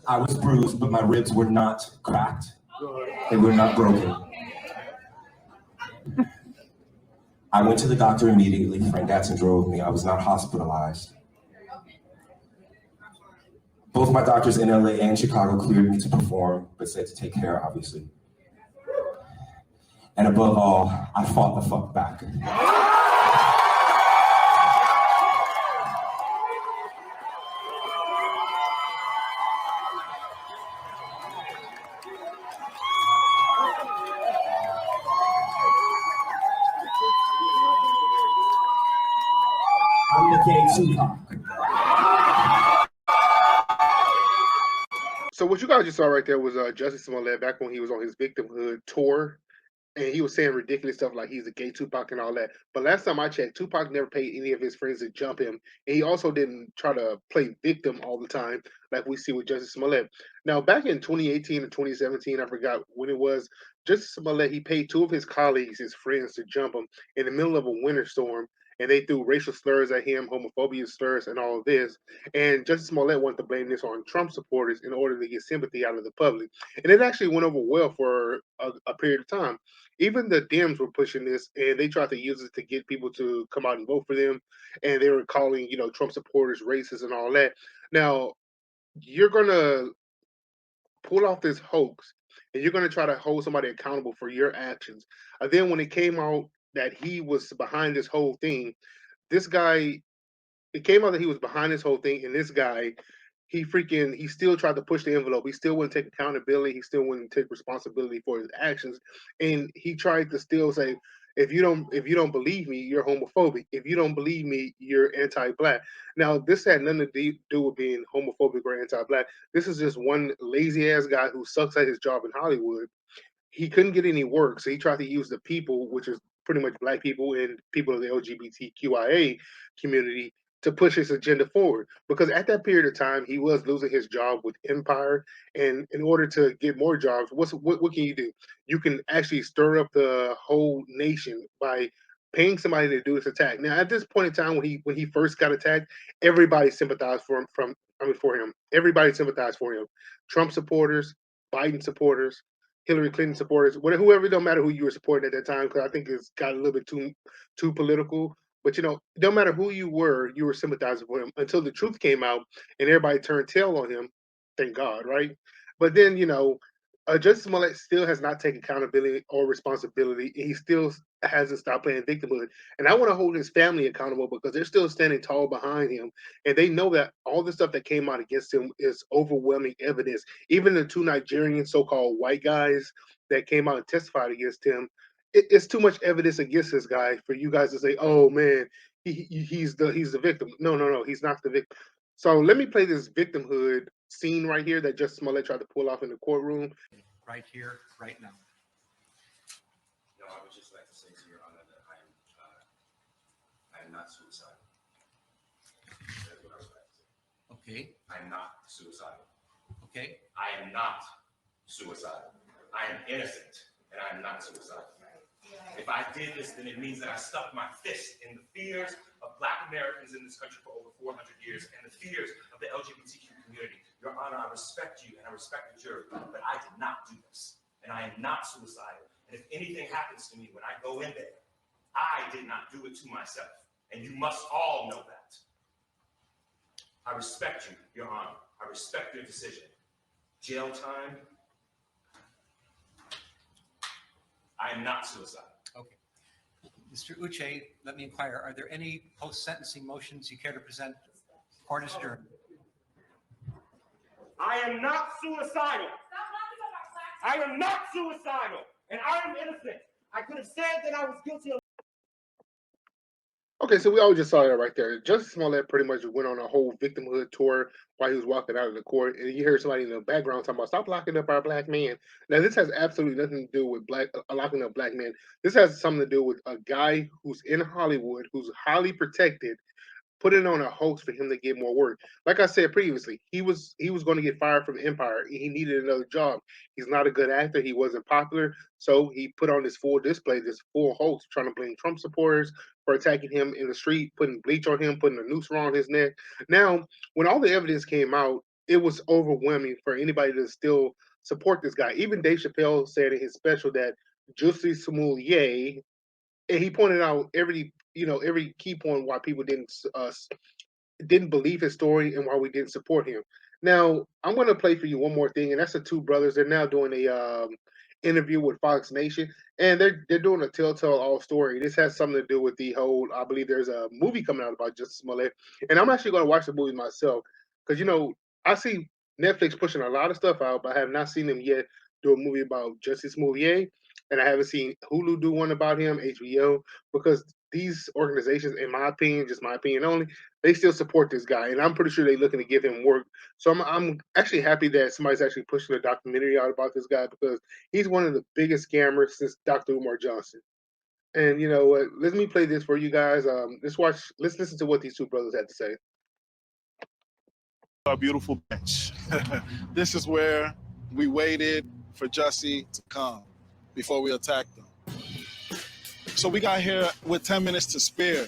I was bruised, but my ribs were not cracked. They were not broken. I went to the doctor immediately. Frank Gatson drove me. I was not hospitalized. Both my doctors in LA and Chicago cleared me to perform, but said to take care, obviously. And above all, I fought the fuck back. I'm the King Tupac. So what you guys just saw right there was Jussie Smollett back when he was on his victimhood tour, and he was saying ridiculous stuff like he's a gay Tupac and all that. But last time I checked, Tupac never paid any of his friends to jump him, and he also didn't try to play victim all the time like we see with Jussie Smollett. Now, back in 2018 or 2017, I forgot when it was, Jussie Smollett, he paid two of his colleagues, his friends, to jump him in the middle of a winter storm, and they threw racial slurs at him, homophobia slurs, and all of this. And Jussie Smollett wanted to blame this on Trump supporters in order to get sympathy out of the public. And it actually went over well for a period of time. Even the Dems were pushing this, and they tried to use it to get people to come out and vote for them. And they were calling, Trump supporters racist and all that. Now, you're gonna pull off this hoax, and you're gonna try to hold somebody accountable for your actions. And then when it came out that he was behind this whole thing, this guy, it came out that he was behind this whole thing, and this guy, he still tried to push the envelope. He still wouldn't take accountability. He still wouldn't take responsibility for his actions, and he tried to still say, if you don't believe me, you're homophobic. If you don't believe me, you're anti-black. Now, this had nothing to do with being homophobic or anti-black. This is just one lazy ass guy who sucks at his job in Hollywood. He couldn't get any work, so he tried to use the people, which is pretty much black people and people of the LGBTQIA community, to push his agenda forward. Because at that period of time, he was losing his job with Empire, and in order to get more jobs, what can you do? You can actually stir up the whole nation by paying somebody to do this attack. Now, at this point in time, when he first got attacked, everybody sympathized for him. Everybody sympathized for him. Trump supporters, Biden supporters, Hillary Clinton supporters, whoever, it don't matter who you were supporting at that time, because I think it's got a little bit too political. But it don't matter who you were sympathizing for him until the truth came out and everybody turned tail on him. Thank God, right? But then Justice Smollett still has not taken accountability or responsibility. He still hasn't stopped playing victimhood. And I want to hold his family accountable because they're still standing tall behind him. And they know that all the stuff that came out against him is overwhelming evidence. Even the two Nigerian so-called white guys that came out and testified against him, it's too much evidence against this guy for you guys to say, "Oh man, he's the victim." No, he's not the victim. So let me play this victimhood scene right here that Justice Smollett tried to pull off in the courtroom. Right here, right now. No, I would just like to say to Your Honor that I am not suicidal. That's what I would like to say. Okay. I am not suicidal. Okay. I am not suicidal. I am innocent, and I am not suicidal. If I did this, then it means that I stuck my fist in the fears of Black Americans in this country for over 400 years and the fears of the LGBTQ community. Your Honor, I respect you and I respect the jury, but I did not do this. And I am not suicidal. And if anything happens to me when I go in there, I did not do it to myself. And you must all know that. I respect you, Your Honor. I respect your decision. Jail time. I am not suicidal. Okay. Mr. Uche, let me inquire, are there any post-sentencing motions you care to present? Court is adjourned. I am not suicidal. I am not suicidal. And I am innocent. I could have said that I was guilty of. Okay, so we all just saw that right there. Justice Smollett pretty much went on a whole victimhood tour while he was walking out of the court, and you hear somebody in the background talking about "Stop locking up our black man." Now, this has absolutely nothing to do with locking up black men. This has something to do with a guy who's in Hollywood, who's highly protected, putting on a hoax for him to get more work. Like I said previously, he was going to get fired from Empire. He needed another job. He's not a good actor. He wasn't popular, so he put on this full display, this full hoax, trying to blame Trump supporters for attacking him in the street, putting bleach on him, putting a noose around his neck. Now, when all the evidence came out, it was overwhelming for anybody to still support this guy. Even Dave Chappelle said in his special that Jussie Smollett, and he pointed out every key point why people didn't believe his story and why we didn't support him. Now, I'm going to play for you one more thing, and that's the two brothers. They're now doing a interview with Fox Nation, and they're doing a telltale all story. This has something to do with the whole. I believe there's a movie coming out about Justice Smollett, and I'm actually going to watch the movie myself because I see Netflix pushing a lot of stuff out, but I have not seen them yet do a movie about Justice Smollett, and I haven't seen Hulu do one about him, HBO, because these organizations, in my opinion, just my opinion only, they still support this guy, and I'm pretty sure they're looking to give him work. So I'm actually happy that somebody's actually pushing a documentary out about this guy because he's one of the biggest scammers since Dr. Umar Johnson. And you know what? Let me play this for you guys. Let's listen to what these two brothers had to say. Our beautiful bench. This is where we waited for Jussie to come before we attacked him. So we got here with 10 minutes to spare,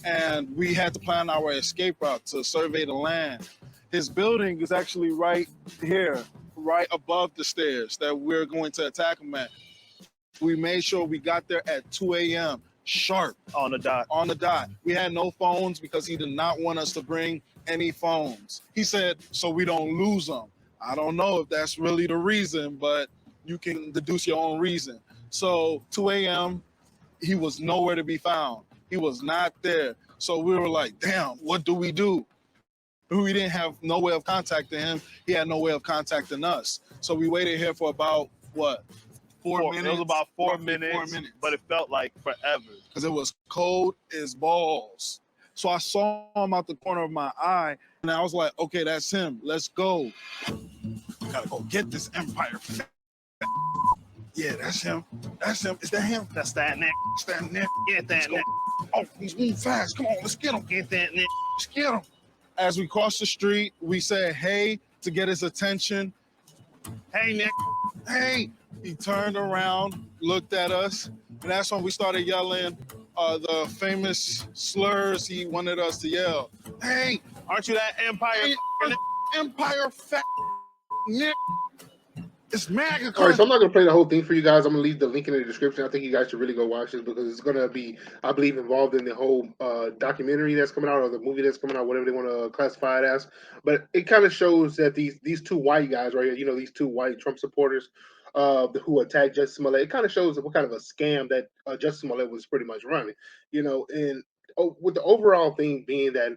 and we had to plan our escape route to survey the land. His building is actually right here, right above the stairs that we're going to attack him at. We made sure we got there at 2 a.m. sharp. On the dot. On the dot. We had no phones because he did not want us to bring any phones. He said, so we don't lose them. I don't know if that's really the reason, but you can deduce your own reason. So 2 a.m., he was nowhere to be found. He was not there. So we were like, damn, what do? We didn't have no way of contacting him. He had no way of contacting us. So we waited here for about, what, 4 minutes? It was about 4 Roughly minutes, 4 minutes. but it felt like forever. Because it was cold as balls. So I saw him out the corner of my eye, and I was like, okay, that's him. Let's go. We gotta go get this Empire. Yeah, that's him. That's him. Is that him? That's that nigga. It's that nigga. Get that nigga. Oh, he's moving fast. Come on, let's get him. Get that nigga. Let's get him. As we crossed the street, we said, hey, to get his attention. Hey, nigga. Hey. He turned around, looked at us, and that's when we started yelling the famous slurs he wanted us to yell. Hey, Aren't you that Empire? hey, Empire fat nigga. It's MAGA. All right, so I'm not gonna play the whole thing for you guys. I'm gonna leave the link in the description. I think you guys should really go watch this because it's gonna be, I believe, involved in the whole documentary that's coming out or the movie that's coming out, whatever they want to classify it as. But it kind of shows that these two white guys right here, these two white Trump supporters, who attacked Justice Smollett. It kind of shows what kind of a scam that Justice Smollett was pretty much running. And with the overall thing being that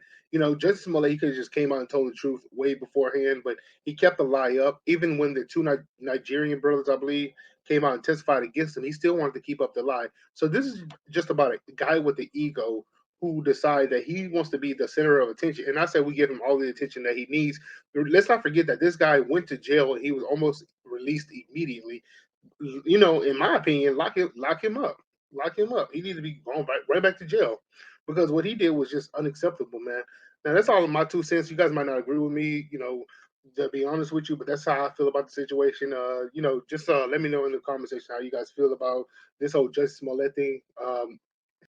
Justice Smollett, he could have just came out and told the truth way beforehand, but he kept the lie up. Even when the two Nigerian brothers, I believe, came out and testified against him, he still wanted to keep up the lie. So this is just about a guy with the ego who decided that he wants to be the center of attention. And I said we give him all the attention that he needs. Let's not forget that this guy went to jail and he was almost released immediately. In my opinion, lock him up. Lock him up. He needs to be going right back to jail because what he did was just unacceptable, man. Now that's all of my 2 cents. You guys might not agree with me, to be honest with you, but that's how I feel about the situation. Just let me know in the comment section how you guys feel about this whole Justice Smollett thing.